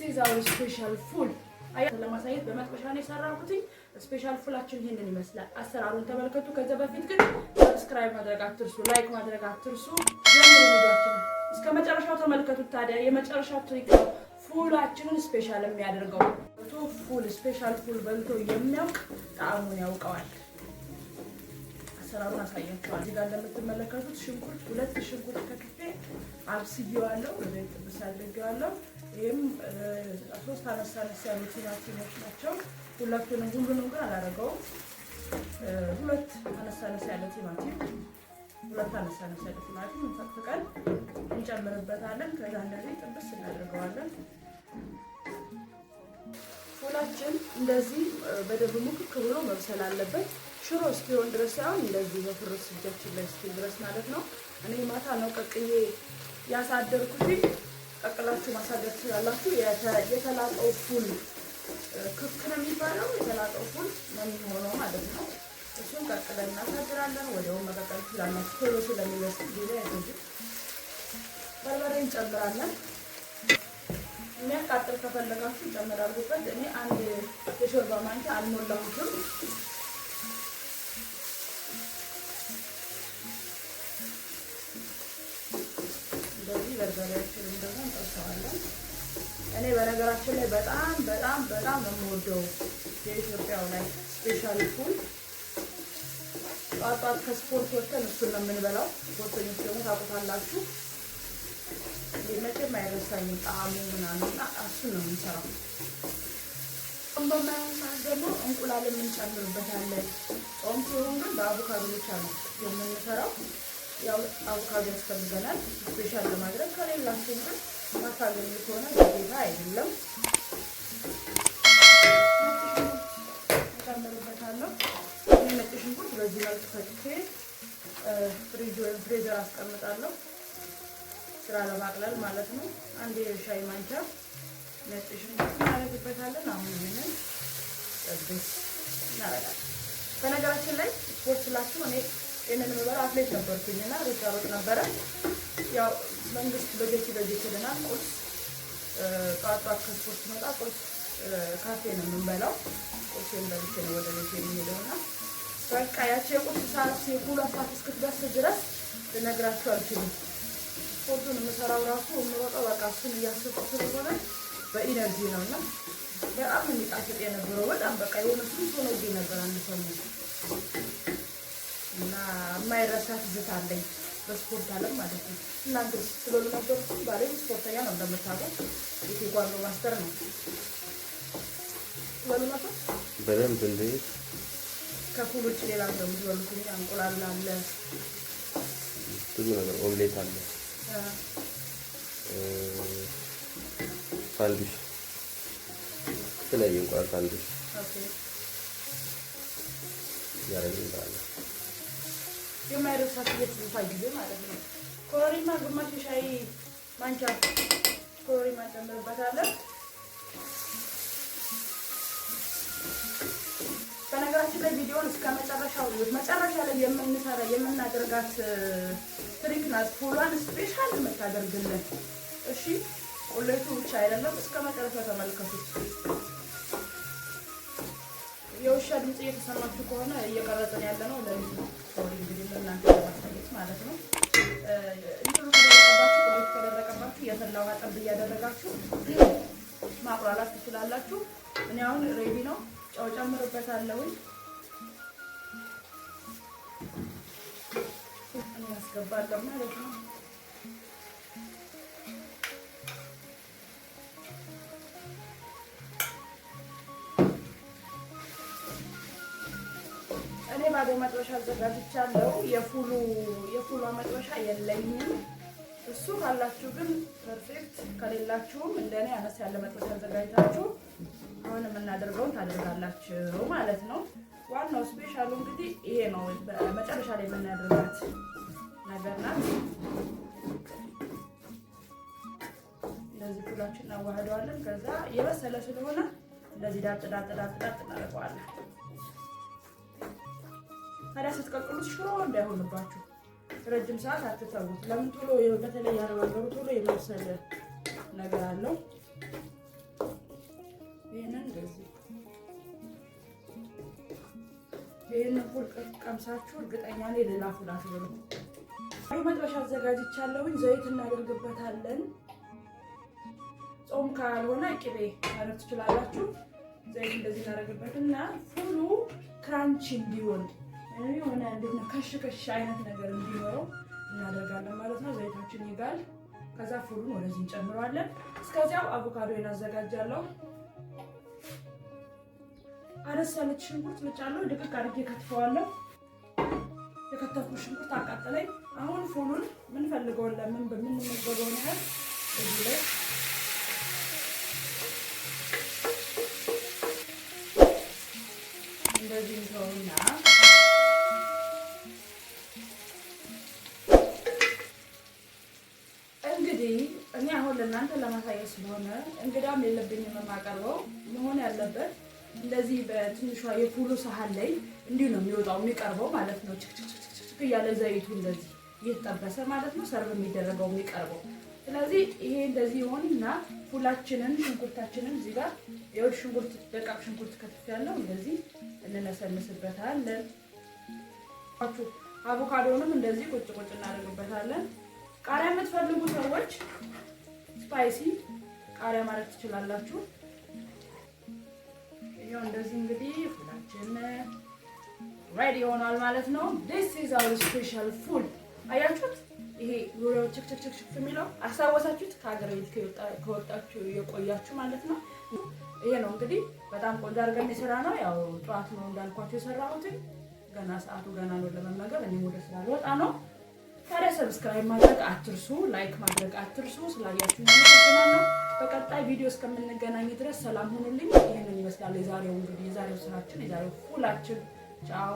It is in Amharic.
is our special full ለማሳየት በመጥበሻ ነው የሰራሁት ስፔሻል ፉላችን ይሄንን ይመስላል አሰራሩን ተመልከቱ ከዛ በፊት ግን ሰብስክራይብ ማድረግ አትርሱ ላይክ ማድረግ አትርሱ ጀምሩ ቪዲዮአችን እስከ መጨረሻው ተመልከቱት ታዲያ የመጨረሻው ትሪክ ፉላችንን ስፔሻል የሚያደርገው ፉል ስፔሻል ፉል በልቶ የሚያውቅ ጣዕሙን ያውቀዋል አሰራሩን አሳያችኋለሁ እዚህ ጋር እንደምትመለከቱት ሽንኩርት ሁለት ሽንኩርት ከትፌ አብስዬዋለሁ ወደ ጥብስ አድርጌዋለሁ ይሄም ሶስት አነሳነስ ያሉ ቲማቲሞች ናቸው ሁሉንም ግን አላረገውም ሁለት አነሳነስ ያለ ቲማቲም እንፈቅፍቀን እንጨምርበታለን ከዛ እንደዚህ ጥብስ እናደርገዋለን ፉላችን እንደዚህ በደንብ ሙክክ ብሎ መብሰል አለበት ሽሮ እስኪሆን ድረስ ሳይሆን እንደዚህ በፍርስ እጃችን ላይ እስኪል ድረስ ማለት ነው እኔ ማታ ነው ቀቅዬ ያሳደርኩት ቀቅላችሁ ማሳደር ትችላላችሁ የተላጠው ፉል ክክ ነው የሚባለው የተላጠው ፉል ነው የሚሆነው ማለት ነው እሱን ቀቅለን እናሳድራለን ወዲያው መቀቀል ትችላላችሁ ቶሎ ስለሚበስል ጊዜ አይፈጅም በርበሬ እንጨምራለን የሚያቃጥል ከፈለጋችሁ ጨምራችሁበት እኔ አንድ የሾርባ ማንኪያ አልሞላሁትም እንደዚህ በርበሬያችንን እንደዛ እንጠብሰዋለን እኔ በነገራችን ላይ በጣም የምወደው የኢትዮጵያው ላይ ስፔሻል ፉል ጧት ከስፖርት ወጥተን እሱን ነው የምንበላው ስፖርተኞች ደግሞ ታውቁታላችሁ ለመቼም አይረሳኝም ጣዕሙ ምናምን እሱን ነው የምንሰራው ደግሞ እንቁላል እንጨምርበታለን ጾም ሲሆን ግን በአቮካዶ ብቻ ነው የምንሰራው ያው አቮካዶ ያስፈልገናል ስፔሻል ለማድረግ ከሌላችሁ ግን ማታገኙ ከሆነ ግዴታ አይደለም እንጨምርበታለን ነጭ ሽንኩርት በዚህ መልኩ ፈጭቼ ፍሪዘር አስቀምጣለሁ ስራ ለማቅለል ማለት ነው አንድ የሻይ ማንኪያ ነጭ ሽንኩርት እናደርግበታለን አሁን ይሄንን ጥብስ እናደርጋለን በነገራችን ላይ ስፖርት ላችሁ እኔ እነን መበራ አትሌት ነበርኩኝና ሩጫሮጥ ነበረ ያው መንግስት በጀት ይደግልናል ቁርስ ጧት ከስፖርት መጣ ቁርስ ካፌ ነው የምንበላው ቁርሴን በልቼ ነው ወደ ቤት የሚሄደውና በቃ ያቺ የቁርስ ሰዓት ሲኩላ ሰዓት እስክትደርስ ድረስ ልነግራችሁ አልችልም ስፖርቱን የምሰራው ራሱ የምሮጠው በቃ እሱን እያሰብኩ ስለሆነ በኢነርጂ ነውና በጣም የሚጣፍጥ የነበረው በጣም በቃ የሆነ ሱስ ሆኖብኝ ነበር አንድ ሰሞን እና የማይረሳ ትዝታ አለኝ በስፖርት ዓለም ማለት ነው እናንተ ስለሉ ነበር ባለ ስፖርተኛ ነው እንደምታውቁት የቴኳንዶ ማስተር ነው ስለሉ ነበር በደንብ እንደ ከፉል ውጭ ሌላ ደግሞ ስለሉት እንቁላል አለ ብዙ ነገር ኦምሌት አለ ሳንድዊች ስለዚህ እንቁላል ሳንድዊች ኦኬ ያረጋል የማይረሳ ትዝታ ጊዜ ማለት ነው ኮሪማ ግማሽ ሻይ ማንኪያ ኮሪማ ጨምርበታለን በነገራችን ላይ ቪዲዮውን እስከ መጨረሻ ላይ የምናደርጋት ትሪክ ናት ፉሏን ስፔሻል የምታደርግልን እሺ ቁሌቱ ብቻ አይደለም እስከ መጨረሻው ተመልከቱት የውሻ ድምጽ እየተሰማችሁ ከሆነ እየቀረጸን ያለ ነው ለዚህ ሶሪ እንግዲህ ለእናንተ ለማሳየት ማለት ነው እንግዲህ ከደረቀባችሁ የፈላ ውሃ ጠብ እያደረጋችሁ ማቁላላት ትችላላችሁ እኔ አሁን ሬዲ ነው ጨው ጨምርበታለሁ እኔ አስገባለሁ ማለት ነው እኔ ባዶ መጥበሻ አዘጋጅቻለሁ የፉሉ መጥበሻ የለኝም እሱ ካላችሁ ግን ፐርፌክት ከሌላችሁም እንደኔ አነስ ያለ መጥበሻ አዘጋጅታችሁ አሁን የምናደርገውን ታደርጋላችሁ ማለት ነው ዋናው ስፔሻሉ እንግዲህ ይሄ ነው መጨረሻ ላይ የምናደርጋት ነገር ናት እንደዚህ ፉላችን እናዋህደዋለን ከዛ የበሰለ ስለሆነ እንደዚህ ዳጥ እናደርገዋለን ታዲያ ስትቀቅሉት ሽሮ እንዳይሆንባችሁ ረጅም ሰዓት አትተውት ለምን ቶሎ በተለይ ያረጋገሩ ቶሎ የመብሰል ነገር አለው ይሄንን እንደዚህ ይሄንን ፉል ቀምሳችሁ እርግጠኛ ነኝ ሌላ ፉል አትበሉ። መጥበሻ አዘጋጅቻለሁኝ። ዘይት እናደርግበታለን። ጾም ካልሆነ ቅቤ ማድረግ ትችላላችሁ። ዘይት እንደዚህ እናደርግበትና ፉሉ ክራንች እንዲሆን የሆነ እንዴት ነው ከሽ አይነት ነገር እንዲኖረው እናደርጋለን ማለት ነው። ዘይታችን ይጋል። ከዛ ፉሉን ወደዚህ እንጨምረዋለን። እስከዚያው አቮካዶን አዘጋጃለሁ። አነስ ያለች ሽንኩርት ልጫለሁ። ድቅቅ አድርጌ ከትፈዋለሁ። የከተፍኩት ሽንኩርት አቃጠለኝ። አሁን ፉሉን ምን ፈልገውን ለምን በምንመገበው ነገር እዚህ ላይ እንደዚህ እንተውና እንግዲህ እኔ አሁን ለእናንተ ለማሳየት ስለሆነ እንግዳም የለብኝም የማቀርበው መሆን ያለበት እንደዚህ በትንሿ የፉሉ ሳህን ላይ እንዲሁ ነው የሚወጣው የሚቀርበው ማለት ነው። ችክችክችክ እያለ ዘይቱ እንደዚህ እየተጠበሰ ማለት ነው ሰርቭ የሚደረገው የሚቀርበው። ስለዚህ ይሄ እንደዚህ ይሆንና ፉላችንን ሽንኩርታችንን እዚህ ጋር የወድ ሽንኩርት ደቃቅ ሽንኩርት ከትፍ ያለው እንደዚህ እንነሰንስበታለን። አቮካዶንም እንደዚህ ቁጭ እናደርግበታለን። ቃሪያ የምትፈልጉ ሰዎች ስፓይሲ ቃሪያ ማለት ትችላላችሁ። ይሄው እንደዚህ እንግዲህ ፉላችን ሬዲ ሆኗል ማለት ነው። this is our special food። አያችሁት? ይሄ ዙሪያው ችክችክችክ የሚለው አሳወሳችሁት? ከሀገር ቤት ከወጣችሁ የቆያችሁ ማለት ነው። ይሄ ነው እንግዲህ በጣም ቆንጆ አድርገን የሰራ ነው። ያው ጠዋት ነው እንዳልኳችሁ የሰራሁት። ገና ሰዓቱ ገና ነው ለመመገብ። እኔ ወደ ስራ ልወጣ ነው። ታዲያ ሰብስክራይብ ማድረግ አትርሱ፣ ላይክ ማድረግ አትርሱ። ስላያችሁ ነው። በቀጣይ ቪዲዮ እስከምንገናኝ ድረስ ሰላም ሁኑልኝ። ይሄንን ይመስላል የዛሬው እንግዲህ የዛሬው ስራችን የዛሬው ፉላችን። ቻው